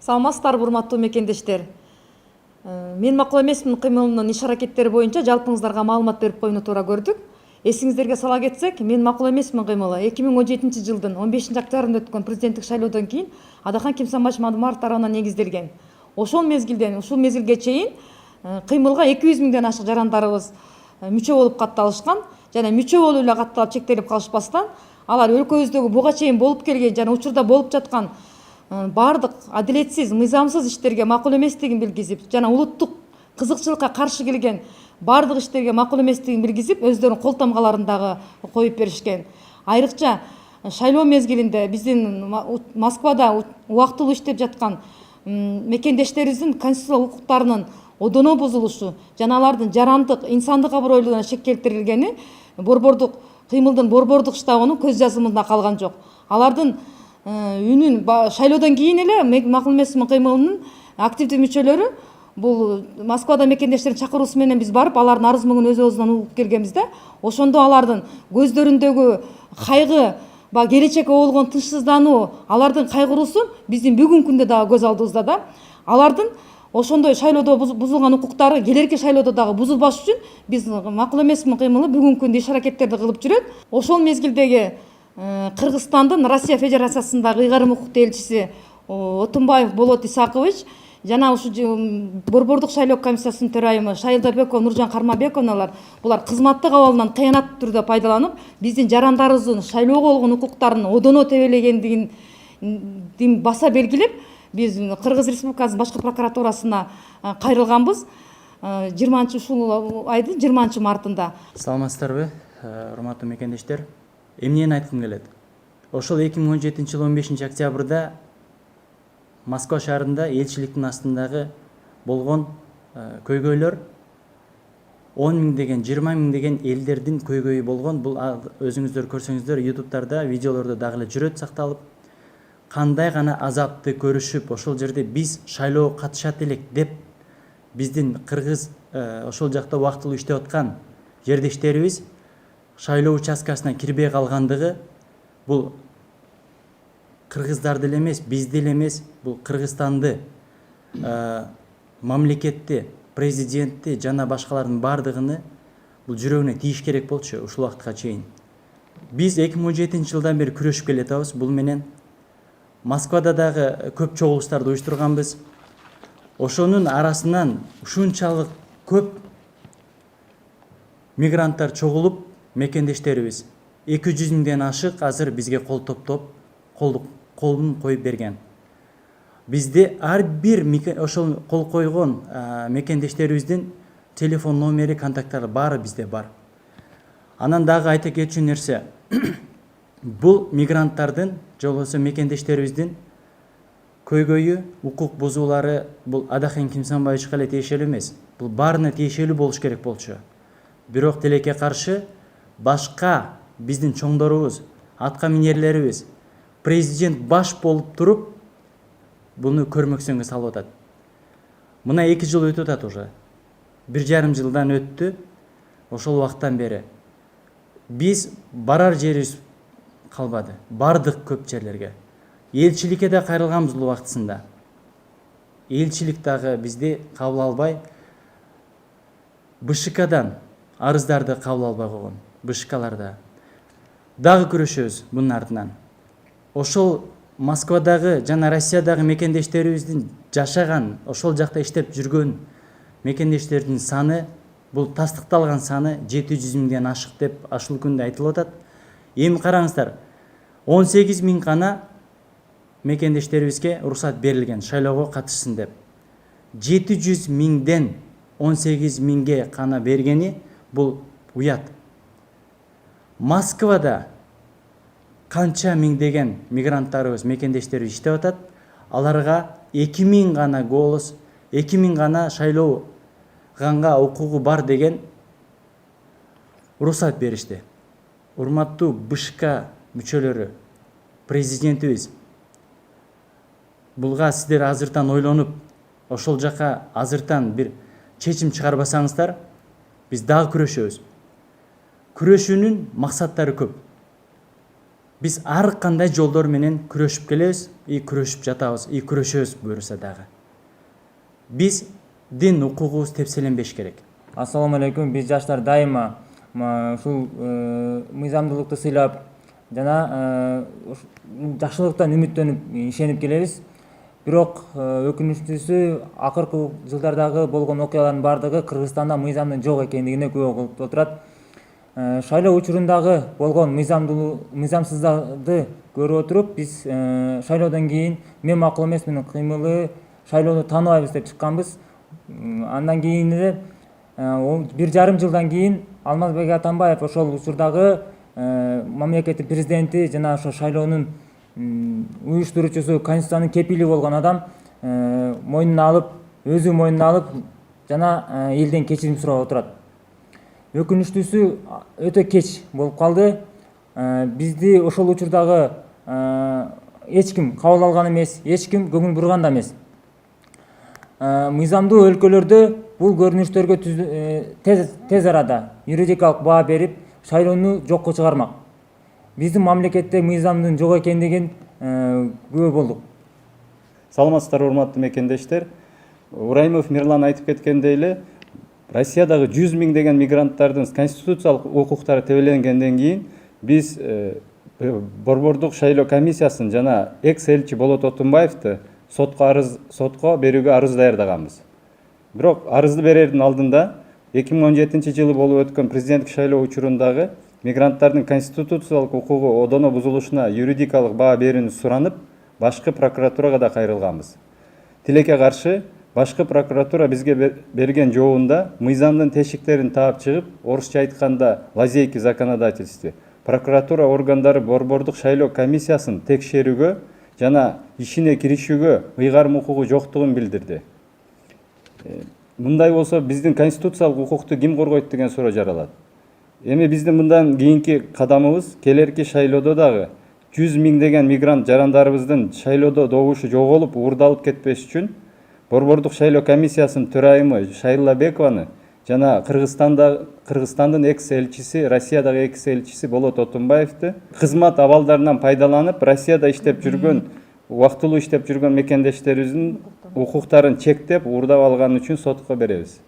Саламатсыздарбы, урматтуу мекендештер. Мен макул эмесмин кыймылынын иш аракеттери боюнча жалпыңыздарга маалымат берип коюуну туура көрдүк. Эсиңиздерге сала кетсек, мен макул эмесмин кыймылы 2017 жылдын 15 октябрында өткөн президенттик шайлоодон кийин Адахан Кимсанбаевич Мадумаров тарабынан негизделген. Ошол мезгилден ушул мезгилге чейин кыймылга 200 миңден ашык жарандарыбыз мүчө болуп катталышкан жана мүчө болуп эле катталып чектелип калышпастан алар өлкөбүздөгү буга чейин болуп келген жана учурда болуп жаткан бардык адилетсиз, мыйзамсыз иштерге макул эместигин билгизип, жана улуттук кызыкчылыкка каршы келген бардык иштерге макул эместигин билгизип, өздөрүнүн кол тамгаларын дагы коюп беришкен. Айрыкча шайлоо мезгилинде биздин Москвада убактылуу иштеп жаткан мекендештерибиздин конституциялык укуктарынын одоно бузулушу жана алардын жарандык, инсандык абройлугуна шек келтирилгени борбордук кыймылдын борбордук штабынын көз жазымында калган жок. Алардын үнүн шайлоодон кийин эле макул эмесмин кыймылынын активдүү мүчөлөрү бул Москвада мекендештердин чакыруусу менен биз барып, алардын арыз мүгүн өзүбүздөн угуп келгенбиз да. Ошондо алардын көздөрүндөгү кайгы, келечекке болгон тынчсыздануу, алардын кайгыруусун биздин бүгүнкү күндө дагы көз алдыбызда да. Алардын ошондой шайлоодо бузулган укуктары келерки шайлоодо дагы бузулбаш үчүн биз макул эмесмин кыймылы бүгүнкү күндө иш аракеттерди кылып жүрөт. Ошол мезгилдеги Кыргызстандын Россия Федерациясындагы ыйгарым укуктуу элчиси Отунбаев Болот Исакович жана ушу борбордук шайлоо комиссиясынын төрайымы Шайылдабекова Нуржан Кармабековналар булар кызматтык абалынан кыянаттуу түрдө пайдаланып, биздин жарандарыбыздын шайлоого болгон укуктарын одоно тебелегендигин баса белгилеп, биз Кыргыз Республикасынын башкы прокуратурасына кайрылганбыз 20 ушул айдын 20 мартында. Саламатсыздарбы, урматтуу мекендештер. Эмнени айткым келет? Ошол 2017 жыл 15 октябрда Москва шаарында элчиликтин астындагы болгон көйгөйлөр 10 миң деген, 20 миң деген элдердин көйгөйү болгон. Бул өзүңүздөр көрсөңүздөр ютубтарда, видеолордо дагы эле жүрөт сакталып. Кандай гана азапты көрүшүп, ошол жерде биз шайлоого катышат элек деп биздин кыргыз ошол жакта убактылуу иштеп аткан жердештерибиз шайлоо участкасына кирбей калгандыгы бул кыргыздарды эле эмес, бизди эле эмес, бул Кыргызстанды, мамлекетти, президентти жана башкалардын бардыгыны бул жүрөгүнө тийиш керек болчу ушул убакытка чейин. Биз 2017 жылдан бери күрөшүп келатабыз бул менен. Москвада дагы көп чогулуштарды уюштурганбыз. Ошонун арасынан ушунчалык көп мигранттар чогулуп, мекендештерибиз 200 миңден ашык азыр бизге кол топтоп, колун коюп берген. Бизде ар бир ошол кол койгон мекендештерибиздин телефон номери, контакттары баары бизде бар. Анан дагы айта кетчү нерсе, бул мигранттардын же болбосо мекендештерибиздин көйгөйү, укук бузуулары бул Адахан Кимсанбаевичке эле тиешелүү эмес. Бул баарына тиешелүү болуш керек болчу. Бирок тилекке каршы башка биздин чоңдорубуз, атка минерлерибиз, президент баш болуп туруп буну көрмөксөнгө салып атат. Мына 2 жыл өтүп атат уже. 1,5 жылдан өттү. Ошол убакыттан бери биз барар жерибиз калбады. Бардык көп жерлерге. Элчиликке да кайрылганбыз бул убактысында. Элчилик дагы бизди кабыл албай, БШКдан арыздарды кабыл албай койгон. БШКларда дагы күрөшөбүз бунун артынан. Ошол Москвадагы жана Россиядагы мекендештерибиздин жашаган, ошол жакта иштеп жүргөн мекендештердин саны, бул тастыкталган саны 700 миңден ашык деп ашыл күндө айтылып атат. Эми караңыздар, 18 миң гана мекендештерибизге уруксат берилген шайлоого катышсын деп. 700 миңден 18 миңге гана бергени бул уят. Москвада канча миңдеген мигранттарыбыз, мекендештерибиз иштеп атат. Аларга 2 миң гана голос, 2 миң гана шайлооганга укугу бар деген уруксат беришти. Урматтуу БШК мүчөлөрү, президентибиз, булга сиздер азыртан ойлонуп, ошол жака азыртан бир чечим чыгарбасаңыздар, биз дагы күрөшөбүз. Күрөшүүнүн максаттары көп. Биз ар кандай жолдор менен күрөшүп келебиз, күрөшүп жатабыз, күрөшөбүз буюрса дагы. Биздин укугубуз тепселенбеш керек. Ассаламу алейкум. Биз жаштар дайыма ушул мыйзамдуулукту сыйлап жана жакшылыктан үмүттөнүп ишенип келебиз. Бирок өкүнүчтүүсү акыркы жылдардагы болгон окуялардын баардыгы Кыргызстанда мыйзамдын жок экендигине күбө болуп отурат. Шайлоо учурундағы болгон мыйзамсыздарды көрүп отуруп, биз шайлоодон кийин мен макул эмес, менин кыймылы шайлоону тааныбайбыз деп чыкканбыз. Андан кийин эле 1,5 жылдан кийин Алмазбек Атамбаев ошол учурдагы мамлекеттин президенти жана ошо шайлоонун уюштуруучусу, конституциянын кепили болгон адам мойнуна алып, өзү мойнуна алып жана элден кечирим сурап отурат. Өкүнүчтүүсү өтө кеч болуп калды. Бизди ошол учурдагы эч ким кабыл алган эмес, эч ким көңүл бурган да эмес. Мыйзамдуу өлкөлөрдө бул көрүнүштөргө тез арада юридикалык баа берип, шайлоону жокко чыгармак. Биздин мамлекетте мыйзамдын жок экендигин күбө болдук. Саламатсыздар, урматтуу мекендештер. Ураймов Мирлан айтып кеткендей эле, Россиядагы 100 миң деген мигранттардын конституциялык укуктары тебеленгенден кийин биз Борбордук шайлоо комиссиясын жана экс-элчи Болот Отунбаевди сотко берүүгө арыз даярдаганбыз. Бирок арызды берердин алдында 2017 жылы болуп өткөн президенттик шайлоо учурундагы мигранттардын конституциялык укугу одоно бузулушуна юридикалык баа берүүнү суранып, башкы прокуратурага да кайрылганбыз. Тилекке каршы башкы прокуратура бизге берген жообунда мыйзамдын тешиктерин таап чыгып, орусча айтканда лазейки в законодательстве, прокуратура органдары Борбордук шайлоо комиссиясын текшерүүгө жана ишине киришүүгө ыйгарым укугу жоктугун билдирди. Мындай болсо биздин конституциялык укукту ким коргойт деген суроо жаралат. Эми биздин мындан кийинки кадамыбыз келерки шайлоодо дагы 100 миң деген мигрант жарандарыбыздын шайлоодо добушу жоголуп, уурдалып кетпеш үчүн Борбордук шайлоо комиссиясынын төрайымы Шайрилла Бекованы жана Кыргызстандын экс-элчиси, Россиядагы экс-элчиси Болот Отунбаевди кызмат абалдарынан пайдаланып, Россияда иштеп жүргөн, убактылуу иштеп жүргөн мекендештерибиздин укуктарын чектеп, уурдап алган үчүн сотко беребиз.